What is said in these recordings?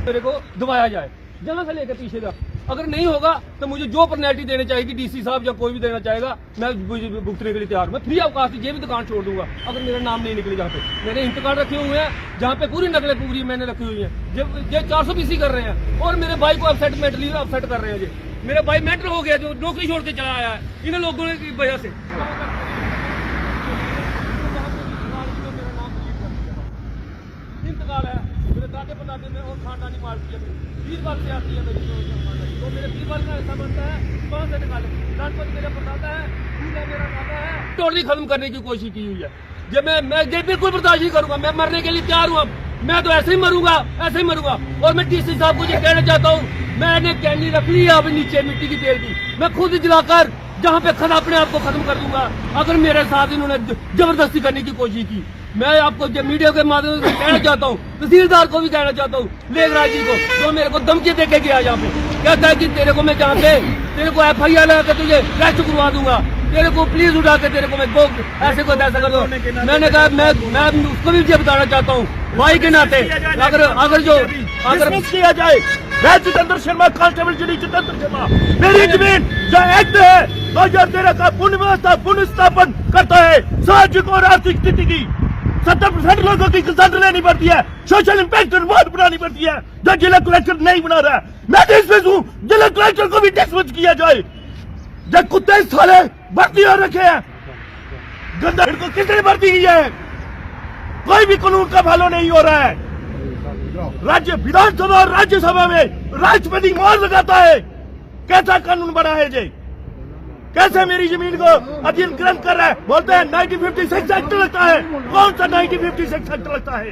मेरे को दबाया जाए जल्द से लेकर पीछे तक। अगर नहीं होगा तो मुझे जो पेनल्टी देनी चाहिएगी डीसी साहब या कोई भी देना चाहेगा, मैं भुगतने के लिए तैयार हूं। मैं फ्री अवकाश ये भी दुकान छोड़ दूंगा अगर मेरा नाम नहीं निकले। जहाँ पे मैंने इंतकाल रखे हुए हैं, जहाँ पे पूरी नकलें पूरी मैंने रखी हुई हैं, जब ये 420 कर रहे हैं और मेरे भाई को अपसेट मेंटली अपसेट कर रहे हैं। जी मेरा भाई मेंटल हो गया जो नौकरी छोड़ के चला आया है इन लोगों की वजह से। इंतकाल है मेरे दादे पदादे में और खानदानी मार दिया 20 बार से आती है मेरी तो मेरे 20 बार का ऐसा बनता है 5 से निकाले लाजपत मेरा बताता है पूरा मेरा दादा है टोटली खत्म करने की कोशिश की हुई है। जब मैं ये बिल्कुल बर्दाश्त नहीं करूंगा, मैं मरने के लिए तैयार हूँ। अब मैं तो ऐसे ही मरूंगा, ऐसे ही मरूंगा। और मैं डीसी साहब को ये कहना चाहता हूँ, मैंने कैनी रख ली है अब नीचे मिट्टी की तेल की, मैं खुद जलाकर जहाँ पे खुद अपने आप को खत्म कर दूंगा अगर मेरे साथ इन्होंने जबरदस्ती करने की कोशिश की। मैं आपको जब मीडिया के माध्यम से कहना चाहता हूँ, तहसीलदार को भी कहना चाहता हूँ, लेखराज जी को, जो मेरे को धमकी देके गया यहाँ पे, कहता है कि तेरे को मैं जहाँ पे तेरे को FIR लगा के तुझे अरेस्ट करवा दूंगा, तेरे को पुलिस उठा के तेरे को मैं ऐसे को ऐसा कर दो। मैंने कहा मैं उसको भी ये बताना चाहता हूँ भाई के नाते, अगर किया जाए मैं जितेंद्र शर्मा कांस्टेबल जिली जितेंद्र शर्मा, मेरी जमीन जो एक्ट है 2013 का पुनः स्थापन करता है सामाजिक और आर्थिक स्थिति की 70% लोगों की कंसल्ट लेनी पड़ती है, सोशल इम्पैक्ट रिपोर्ट बनानी पड़ती है, जो जिला कलेक्टर नहीं बना रहा है। मैं डिसमिस हूँ, जिला कलेक्टर को भी डिसमिस किया जाए। जब कुत्ते साले भर्ती हो रखे हैं, गंदा इनको किसने भर्ती की है? कोई भी कानून का फॉलो नहीं हो रहा है। राज्य विधानसभा और राज्यसभा में राष्ट्रपति मोहर लगाता है। कैसा कानून बना है जी? कैसे मेरी जमीन को अधीन ग्रहण कर रहा है? बोलते हैं 1956 एक्ट लगता है। कौन सा 1956 एक्ट लगता है?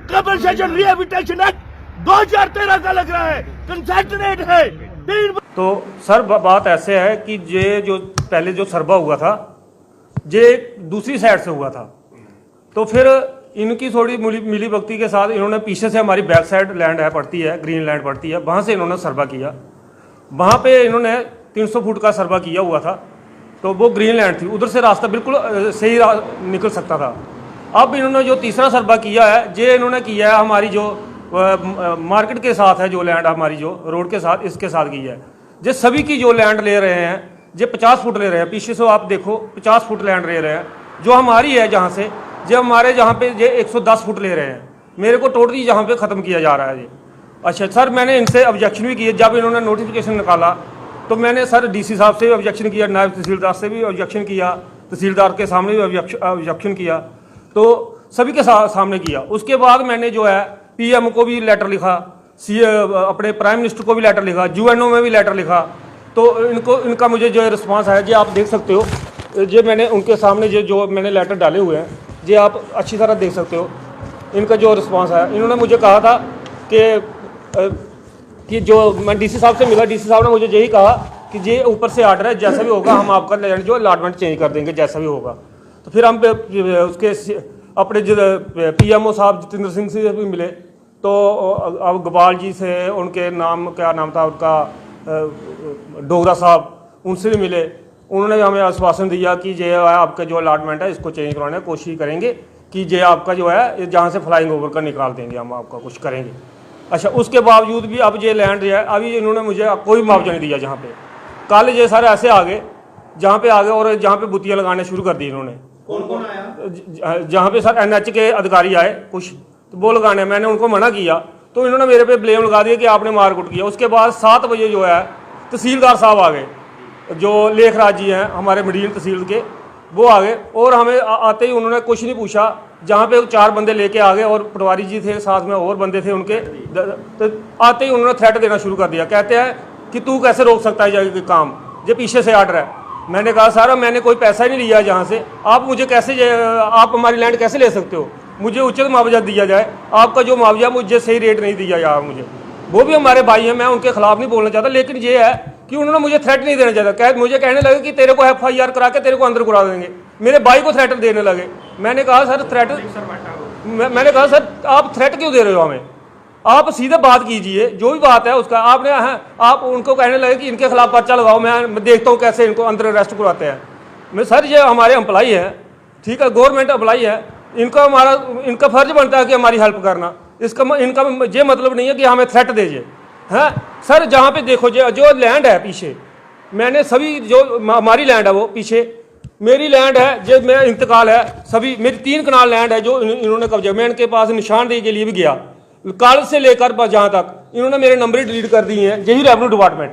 कंपनसेशन रिहेबिलिटेशन एक्ट 2013 का लग रहा है, कंसेंट रेट है 3। तो सर बात ऐसे है कि ये जो पहले जो सरबा हुआ था ये दूसरी साइड से हुआ था, तो फिर इनकी थोड़ी मिली भक्ति के साथ इन्होंने पीछे से हमारी बैक साइड लैंड है पड़ती है, ग्रीन लैंड पड़ती है, वहाँ से इन्होंने सरबा किया। वहाँ पे इन्होंने 300 फुट का सरबा किया हुआ था, तो वो ग्रीन लैंड थी, उधर से रास्ता बिल्कुल सही निकल सकता था। अब इन्होंने जो तीसरा सरबा किया है ये इन्होंने किया है हमारी जो मार्केट के साथ है, जो लैंड हमारी जो रोड के साथ इसके साथ की है। ये सभी की जो लैंड ले रहे हैं ये 50 फुट ले रहे हैं, पीछे से आप देखो 50 फुट लैंड ले रहे हैं जो हमारी है। जहाँ से जो हमारे जहाँ पे ये 110 फुट ले रहे हैं, मेरे को टोटली जहाँ पे ख़त्म किया जा रहा है जी। अच्छा सर, मैंने इनसे ऑब्जेक्शन भी किए, जब इन्होंने नोटिफिकेशन निकाला तो मैंने सर डीसी साहब से भी ऑब्जेक्शन किया, नायब तहसीलदार से भी ऑब्जेक्शन किया, तहसीलदार के सामने भी ऑब्जेक्शन किया, तो सभी के सामने किया। उसके बाद मैंने जो है PM को भी लेटर लिखा, अपने प्राइम मिनिस्टर को भी लेटर लिखा, UNO में भी लेटर लिखा। तो इनका मुझे जो रिस्पांस है, ये आप देख सकते हो, ये मैंने उनके सामने जो मैंने लेटर डाले हुए हैं, ये आप अच्छी तरह देख सकते हो इनका जो रिस्पांस है। इन्होंने मुझे कहा था कि जो मैं डीसी साहब से मिला, डीसी साहब ने मुझे यही कहा कि ये ऊपर से आर्डर है, जैसा भी होगा हम आपका लैंड जो अलॉटमेंट चेंज कर देंगे जैसा भी होगा। तो फिर हम उसके अपने PMO साहब जितेंद्र सिंह से भी मिले, तो अब गोपाल जी से, उनके नाम क्या नाम था उनका, डोगरा साहब, उनसे भी मिले। उन्होंने हमें आश्वासन दिया कि ये आपका जो अलॉटमेंट है इसको चेंज करवाने की कोशिश करेंगे कि ये आपका जो है जहाँ से फ्लाइंग ओवर का निकाल देंगे, हम आपका कुछ करेंगे। अच्छा, उसके बावजूद भी अब ये लैंड जो है अभी इन्होंने मुझे कोई मुआवजा नहीं दिया। जहाँ पे कल ये सारे ऐसे आ गए, जहाँ पे आ गए और जहाँ पे बुतियाँ लगाने शुरू कर दी इन्होंने। कौन आया? जहाँ पे सर NH के अधिकारी आए कुछ, तो वो लगाने, मैंने उनको मना किया तो इन्होंने मेरे पे ब्लेम लगा दिया कि आपने मारकुट किया। उसके बाद 7 बजे जो है तहसीलदार साहब आ गए, जो लेखराज जी हैं हमारे मडीन तहसील के, वो आ गए और हमें आते ही उन्होंने कुछ नहीं पूछा। जहाँ पे 4 बंदे लेके आ गए और पटवारी जी थे साथ में, और बंदे थे उनके, तो आते ही उन्होंने थ्रेट देना शुरू कर दिया। कहते हैं कि तू कैसे रोक सकता है ये काम, ये पीछे से आर्डर है। मैंने कहा सर मैंने कोई पैसा ही नहीं लिया जहाँ से, आप मुझे कैसे, आप हमारी लैंड कैसे ले सकते हो? मुझे उचित मुआवजा दिया जाए, आपका जो मुआवजा मुझे सही रेट नहीं दिया जा मुझे। वो भी हमारे भाई हैं, मैं उनके खिलाफ नहीं बोलना चाहता, लेकिन ये है कि उन्होंने मुझे थ्रेट नहीं देना चाहता। मुझे कहने लगे कि तेरे को FIR करा के तेरे को अंदर करा देंगे, मेरे भाई को थ्रेट देने लगे। मैंने कहा सर थ्रेट, मैंने कहा सर आप थ्रेट क्यों दे रहे हो हमें? आप सीधे बात कीजिए, जो भी बात है उसका। आपने आप उनको कहने लगे कि इनके खिलाफ पर्चा लगाओ, मैं देखता हूँ कैसे इनको अंदर अरेस्ट करवाते हैं। मैं सर ये हमारे एम्प्लॉई है, ठीक है, गवर्नमेंट एम्प्लॉई है, इनका फर्ज बनता है कि हमारी हेल्प करना। इसका इनका ये मतलब नहीं है कि हमें थ्रेट दीजिए। हैं सर, जहाँ पे देखो जो लैंड है पीछे, मैंने सभी जो हमारी लैंड है वो पीछे मेरी लैंड है, जो मेरा इंतकाल है, सभी मेरी 3 कनाल लैंड है जो इन्होंने कब्जा। मैं इनके पास निशानदेही के लिए भी गया, कॉलेज से लेकर जहाँ तक इन्होंने मेरे नंबर ही डिलीट कर दिए हैं। यही रेवेन्यू डिपार्टमेंट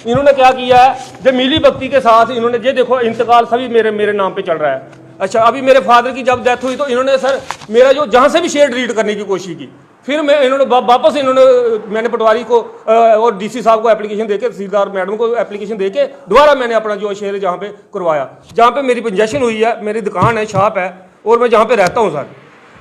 इन्होंने क्या किया है, जब मिली भक्ति के साथ इन्होंने ये देखो इंतकाल सभी मेरे नाम पे चल रहा है। अच्छा, अभी मेरे फादर की जब डेथ हुई तो इन्होंने सर मेरा जो जहाँ से भी शेयर डिलीट करने की कोशिश की, फिर मैं इन्होंने वापस मैंने पटवारी को और डीसी साहब को एप्लीकेशन देके, तहसीलदार मैडम को एप्लीकेशन देके दोबारा मैंने अपना जो शेयर जहाँ पे करवाया, जहाँ पे मेरी पोजेशन हुई है, मेरी दुकान है, शॉप है और मैं जहाँ पे रहता हूँ सर,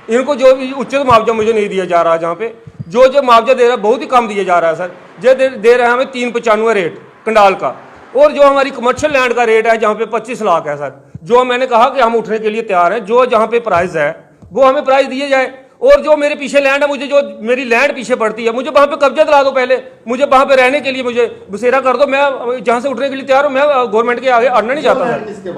इनको जो भी उचित मुआवजा मुझे नहीं दिया जा रहा। जहाँ पे जो मुआवजा दे रहा है बहुत ही कम दिया जा रहा है सर। जो दे रहे हैं हमें 395 रेट कंडाल का, और जो हमारी कमर्शियल लैंड का रेट है जहाँ पे 25 लाख है सर। जो मैंने कहा कि हम उठने के लिए तैयार हैं, जो जहाँ पे प्राइस है वो हमें प्राइस दिए जाए। और जो मेरे पीछे लैंड है, मुझे जो मेरी लैंड पीछे पड़ती है, मुझे वहाँ पे कब्जा दिला दो, पहले मुझे वहाँ पे रहने के लिए मुझे बसेरा कर दो। मैं जहाँ से उठने के लिए तैयार हूँ, मैं गवर्नमेंट के आगे अड़ना नहीं चाहता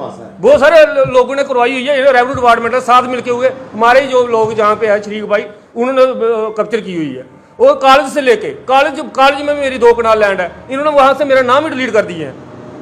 सर। वो सारे लोगों ने करवाई हुई है, रेवेन्यू डिपार्टमेंट है, साथ मिलके हुए हमारे जो लोग जहाँ पे है शरीक भाई, उन्होंने कैप्चर की हुई है। और कॉलेज से लेके कॉलेज में मेरी 2 कनाल लैंड है, इन्होंने वहाँ से मेरा नाम ही डिलीट कर दिए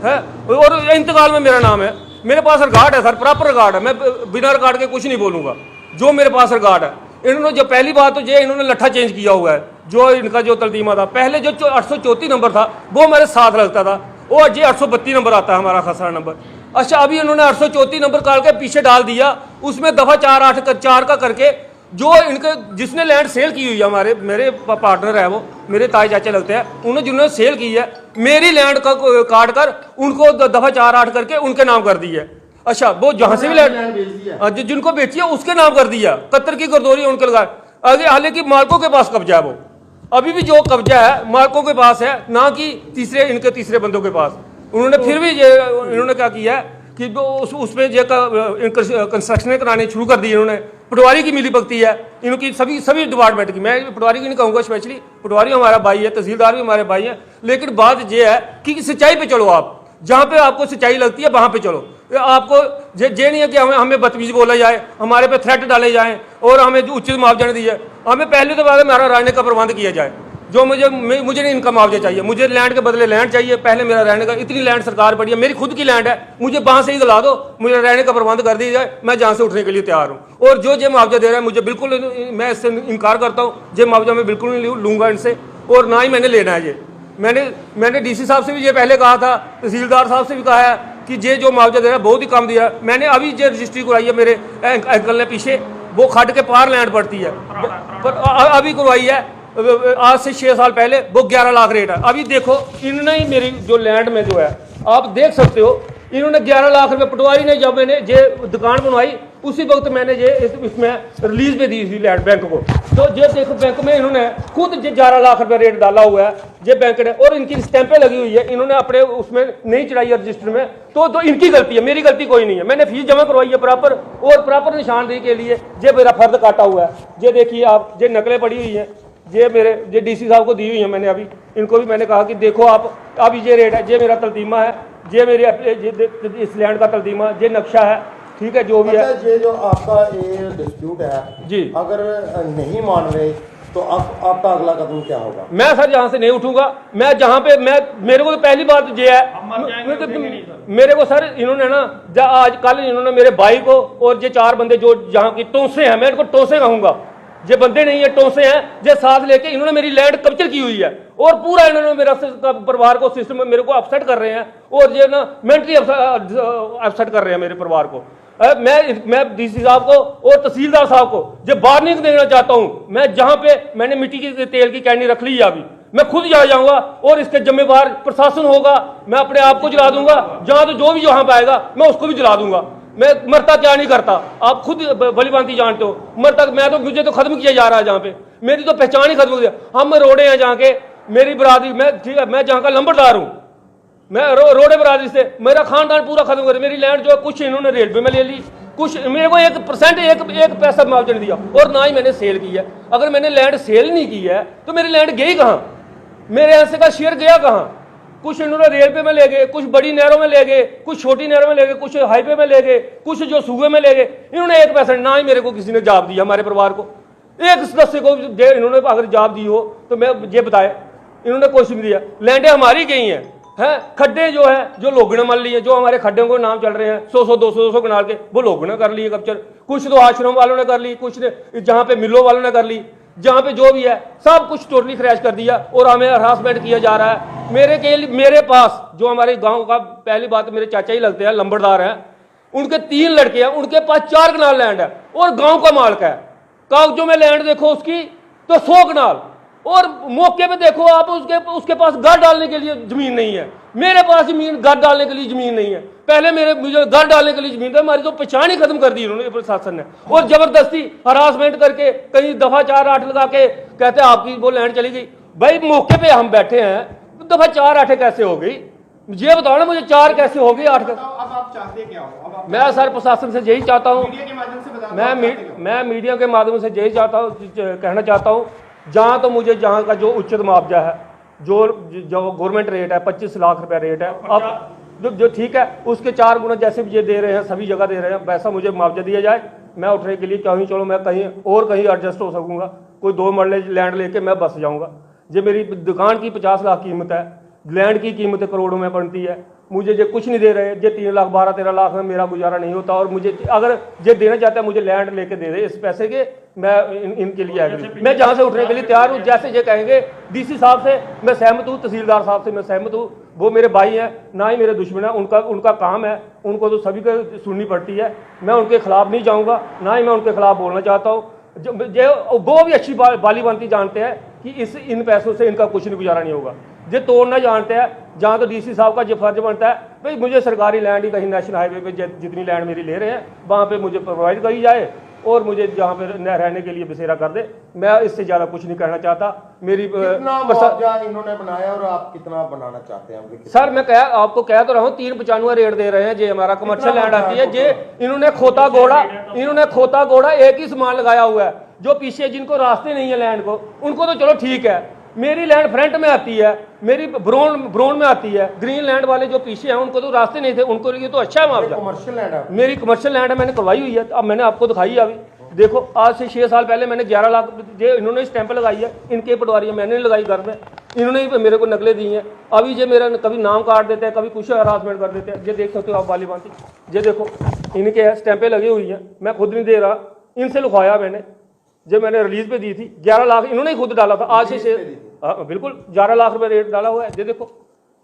है। और इंतकाल में मेरा नाम है, मेरे पास रिकॉर्ड है सर, प्रॉपर रिकॉर्ड है, मैं बिना रिकॉर्ड के कुछ नहीं बोलूँगा। जो मेरे पास रिकॉर्ड है, इन्होंने जो पहली बात तो ये इन्होंने लट्ठा चेंज किया हुआ है। जो इनका जो तलतीमा था, पहले जो 834 नंबर था वो मेरे साथ लगता था, वो ये 832 नंबर आता है हमारा खसरा नंबर। अच्छा, अभी इन्होंने 834 नंबर काट के पीछे डाल दिया, उसमें दफा 4 का करके जो इनके जिसने लैंड सेल की हुई है, मेरे पार्टनर है, वो मेरे ताए चाचे लगते हैं, उन्होंने जिन्होंने सेल की है मेरी लैंड का काट कर उनको दफा 4 करके उनके नाम कर दी है। अच्छा, वो जहां से भी लैंड जिनको बेची है उसके नाम कर दिया, कत्तर की गर्दोरी उनके लगा आगे। हालांकि मालकों के पास कब्जा है, वो अभी भी जो कब्जा है मालकों के पास है, ना कि इनके तीसरे बंदों के पास। उन्होंने फिर भी इन्होंने क्या किया है कि उसमें कंस्ट्रक्शन कराने शुरू कर दिए इन्होंने। पटवारी की मिली भगती है इनकी, सभी डिपार्टमेंट की। मैं पटवारी की नहीं कहूँगा स्पेशली, पटवारी हमारा भाई है, तहसीलदार भी हमारे भाई हैं। लेकिन बात यह है कि सच्चाई पे चलो, आप जहाँ पे आपको सच्चाई लगती है वहाँ पे चलो। आपको ये नहीं है कि हमें बदतमीज बोला जाए, हमारे पे थ्रेट डाले जाएं और हमें उचित मुआवजा नहीं दिया। हमें पहले तो बाद हमारा रहने का प्रबंध किया जाए। जो मुझे नहीं इनका मुआवजा चाहिए, मुझे लैंड के बदले लैंड चाहिए, पहले मेरा रहने का। इतनी लैंड सरकार पड़ी है, मेरी खुद की लैंड है, मुझे वहां से ही दिला दो, मुझे रहने का प्रबंध कर दिया जाए, मैं जहां से उठने के लिए तैयार हूं। और जो मुआवजा दे रहा है मुझे बिल्कुल, मैं इससे इनकार करता हूँ। ये मुआवजा मैं बिल्कुल नहीं लूंगा इनसे, और ना ही मैंने लेना है। ये मैंने डीसी साहब से भी ये पहले कहा था, तहसीलदार साहब से भी कहा है कि ये जो मुआवजा दे रहा है बहुत ही कम दिया। मैंने अभी जो रजिस्ट्री करवाई है मेरे अंकल ने पीछे, वो खड्ड के पार लैंड पड़ती है, पर अभी करवाई है आज से 6 साल पहले, वो 11 लाख रेट है। अभी देखो इन्होंने ही मेरी जो लैंड में जो है, आप देख सकते हो, इन्होंने 11 लाख रुपए, पटवारी ने जब मैंने ये दुकान बनवाई उसी वक्त मैंने ये इसमें रिलीज पे दी थी लैंड बैंक को। तो ये देखो बैंक में इन्होंने खुद 11 लाख रुपए रेट डाला हुआ है ये बैंक ने, और इनकी स्टैंपें लगी हुई है, इन्होंने अपने उसमें नहीं चढ़ाई है रजिस्टर में। तो इनकी गलती है, मेरी गलती कोई नहीं है। मैंने फीस जमा करवाई है प्रॉपर, और प्रॉपर निशानदेही के लिए ये मेरा फर्द काटा हुआ है। ये देखिए आप, ये नकलें पड़ी हुई हैं, ये डीसी साहब को दी हुई है मैंने। अभी इनको भी मैंने कहा कि देखो आप, अभी ये रेट है, ये मेरा तलतीमा है, ये मेरी इस लैंड का तलतीमा, ये नक्शा है, ठीक है, जो भी है। ये जो आपका ये डिस्प्यूट है जी, अगर नहीं मान रहे तो आपका अगला कदम क्या होगा? मैं सर यहाँ से नहीं उठूंगा। मैं जहाँ पे मेरे को तो पहली बात ये है, मेरे को सर इन्होंने ना आज कल इन्होंने मेरे भाई को और ये 4 बंदे जो यहाँ की टोंसे हैं, मैं इनको टोंसे कहूंगा, ये बंदे नहीं है टोंसे हैं, ये साथ लेके इन्होंने मेरी लैंड कब्जा की हुई है, और पूरा इन्होंने मेरा परिवार को सिस्टम में मेरे को अपसेट कर रहे हैं, और ये ना मेंटली अपसेट कर रहे हैं मेरे परिवार को। मैं डीसी साहब को और तहसीलदार साहब को ये वार्निंग देना चाहता हूं। मैं जहां पे मैंने मिट्टी की तेल की कैनी रख ली है, अभी मैं खुद जा जाऊंगा, और इसके जिम्मेवार प्रशासन होगा। मैं अपने आप को जला दूंगा, जहां तो जो भी वहां पाएगा मैं उसको भी जला दूंगा। मैं मरता क्या नहीं करता, आप खुद भली भांति जानते हो। मरता मुझे तो खत्म किया जा रहा है, जहाँ पे मेरी तो पहचान ही खत्म हो गया। हम रोडे हैं जहाँ के, मेरी बरादरी, मैं जहाँ का लंबरदार हूँ, मैं रोडे बरादरी से, मेरा खानदान पूरा खत्म कर। मेरी लैंड जो है कुछ इन्होंने रेलवे में ले ली, कुछ मेरे को 1% एक पैसा मुआवजा नहीं दिया, और ना ही मैंने सेल की है। अगर मैंने लैंड सेल नहीं की है तो मेरी लैंड गई कहाँ, मेरे हिस्से का शेयर गया कहाँ? कुछ इन्होंने रेलवे में ले गए, कुछ बड़ी नहरों में ले गए, कुछ छोटी नहरों में ले गए, कुछ हाईवे में ले गए, कुछ जो सूबे में ले गए। इन्होंने 1 पैसा ना ही मेरे को किसी ने जवाब दिया, हमारे परिवार को। एक सदस्य को इन्होंने अगर जवाब दी हो तो मैं ये बताए, इन्होंने कुछ नहीं दिया। लैंडें हमारी गई हैं, खड्डे जो है जो लोगों ने मान लिए, जो हमारे खड्डों को नाम चल रहे हैं 100 200 कनाल के, वो लोगों ने कर लिए कब्जर। कुछ तो आश्रम वालों ने कर ली, कुछ ने जहाँ पे मिलों वालों ने कर ली, जहाँ पे जो भी है सब कुछ टोटली क्रैश कर दिया और हमें हरासमेंट किया जा रहा है। मेरे पास जो हमारे गाँव का, पहली बात मेरे चाचा ही लगते हैं, लंबड़दार हैं, उनके 3 लड़के हैं, उनके पास 4 कनाल लैंड है और गाँव का मालिक है। कागजों में लैंड देखो उसकी तो 100 कनाल, और मौके पे देखो आप उसके पास घर डालने के लिए जमीन नहीं है। मेरे पास जमीन घर डालने के लिए जमीन नहीं है। पहले मुझे घर डालने के लिए जमीन था, हमारी तो पहचान ही खत्म कर दी उन्होंने प्रशासन ने, और जबरदस्ती हरासमेंट करके कहीं दफा 4-8 लगा के कहते हैं आपकी वो लैंड चली गई। भाई मौके पे हम बैठे हैं, तो दफा 4-8 कैसे हो गई ये बताओ ना मुझे, 4 कैसे हो गई, 8 कैसे? अब आप चाहते क्या हो? अब मैं सर प्रशासन से यही चाहता हूँ, मीडिया के माध्यम से बता दो, मैं मीडिया के माध्यम से यही चाहता हूँ, कहना चाहता हूँ, जहाँ तो मुझे जहाँ का जो उचित मुआवजा है, जो गवर्नमेंट रेट है 25 लाख रुपए रेट है, अब जो ठीक है उसके 4 गुना जैसे भी ये दे रहे हैं, सभी जगह दे रहे हैं, वैसा मुझे मुआवजा दिया जाए। मैं उठने के लिए कहीं, चलो मैं कहीं एडजस्ट हो सकूंगा, कोई 2 मरले लैंड लेके मैं बस जाऊंगा। ये मेरी दुकान की 50 लाख कीमत है, लैंड की कीमत करोड़ों में बनती है, मुझे ये कुछ नहीं दे रहे, ये 3 लाख 12-13 लाख में मेरा गुजारा नहीं होता। और मुझे अगर ये देना चाहता है मुझे लैंड लेके दे दे इस पैसे के, मैं इनके लिए एग्री, मैं जहाँ से उठने के लिए तैयार हूँ। जैसे ये कहेंगे डीसी साहब से मैं सहमत हूँ, तहसीलदार साहब से मैं सहमत हूँ, वो मेरे भाई हैं, ना ही मेरे दुश्मन हैं, उनका काम है, उनको तो सभी को सुननी पड़ती है। मैं उनके खिलाफ नहीं जाऊँगा, ना ही मैं उनके खिलाफ बोलना चाहता हूँ। वो भी अच्छी बाली बनती जानते हैं कि इन पैसों से इनका कुछ नहीं गुजारा नहीं होगा। ये तोड़ना जानते हैं, जहाँ तो डीसी साहब का जो फर्ज बनता है भाई मुझे सरकारी लैंड ही कहीं नेशनल हाईवे पे जितनी लैंड मेरी ले रहे हैं वहाँ पे मुझे प्रोवाइड करी जाए, और मुझे जहाँ पे रहने के लिए बसेरा कर दे। मैं इससे ज़्यादा कुछ नहीं कहना चाहता। मेरी मुआवजा इन्होंने बनाया और आप कितना बनाना चाहते हैं? सर मैं आपको कह तो रहा हूँ 395 रेट दे रहे हैं, ये हमारा कमर्शियल लैंड आती है। ये इन्होंने खोता घोड़ा एक ही सामान लगाया हुआ है। जो पीछे जिनको रास्ते नहीं है लैंड को, उनको तो चलो ठीक है, मेरी लैंड फ्रंट में आती है, मेरी ब्रोन में आती है। ग्रीन लैंड वाले जो पीछे हैं उनको तो रास्ते नहीं थे, उनको लिए तो अच्छा है मुआवजा। कमर्शियल लैंड है, मेरी कमर्शियल लैंड है, मैंने करवाई हुई है। अब मैंने आपको दिखाई है, अभी देखो आज से 6 साल पहले मैंने 11 लाख इन्होंने स्टैंप लगाई है, इनके पटवारी मैंने लगाई घर में, इन्होंने ही मेरे को नकलें दी हैं। अभी ये मेरा कभी नाम काट देते हैं, कभी कुछ हरासमेंट कर देते हैं। ये देख सकते हो आप वाली बात, ये देखो इनके स्टैंपें लगी हुई हैं, मैं खुद नहीं दे रहा, इनसे लिखवाया मैंने, जब मैंने रिलीज पे दी थी 11 लाख इन्होंने ही खुद डाला था। आज से बिल्कुल 11 लाख रुपए रेट डाला हुआ है। ये देखो,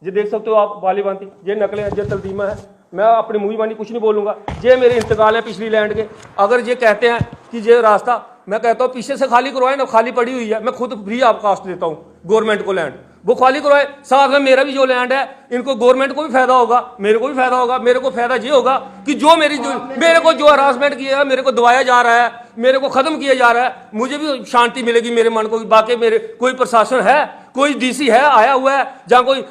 ये देख सकते हो आप वाली बांती, ये नकलें हैं, ये तलदीमा है। मैं अपनी मुंह बानी कुछ नहीं बोलूंगा। ये मेरे इंतकाल है पिछली लैंड के। अगर ये कहते हैं कि ये रास्ता, मैं कहता हूँ पीछे से खाली करवाए ना, खाली पड़ी हुई है, मैं खुद फ्री ऑफ कॉस्ट देता हूँ गवर्नमेंट को लैंड, वो खाली करवाए। साथ में मेरा भी जो लैंड है, इनको गवर्नमेंट को भी फायदा होगा, मेरे को भी फायदा होगा। मेरे को फायदा ये होगा कि जो मेरे को जो हरासमेंट किया है, मेरे को दबाया जा रहा है, मेरे को खत्म किया जा रहा है, मुझे भी शांति मिलेगी मेरे मन को। बाकी मेरे कोई प्रशासन है, कोई डीसी है आया हुआ है, जहाँ कोई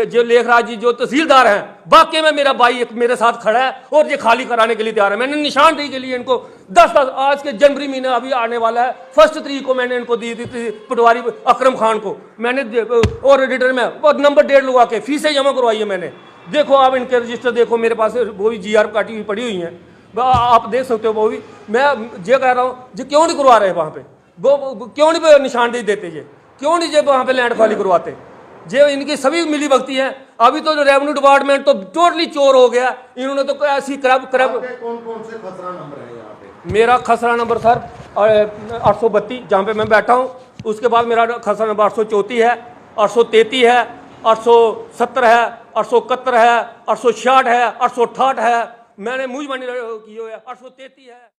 जो लेखराज जी जो तहसीलदार हैं, बाकी में मेरा भाई एक मेरे साथ खड़ा है और ये खाली कराने के लिए तैयार है। मैंने निशानदेही के लिए इनको 10 आज के जनवरी महीने अभी आने वाला है 1 तारीख को मैंने इनको दी थी पटवारी अकरम खान को, मैंने और एडिटर में और नंबर 1.5 लगवा के फीसें जमा करवाई है मैंने। देखो आप इनके रजिस्टर देखो, मेरे पास वो भी GR काटी हुई पड़ी हुई हैं, आप देख सकते हो। वो भी मैं ये कह रहा हूँ, ये क्यों नहीं करवा रहे वहाँ पे, वो क्यों नहीं निशानदेही देते, ये क्यों नहीं जे वहाँ पे लैंड खाली करवाते। जे इनकी सभी मिली भगती है। अभी तो रेवेन्यू डिपार्टमेंट तो टोटली चोर हो गया, इन्होंने तो ऐसी क्रब कौन से खसरा नंबर है यहाँ पे? मेरा खसरा नंबर सर 832 जहाँ पे मैं बैठा हूँ, उसके बाद मेरा खसरा नंबर 834 है, 833 है, 870 है, 871 है, 866 है, 868 है, मैंने मुझ बनी की हुई है, 833 है।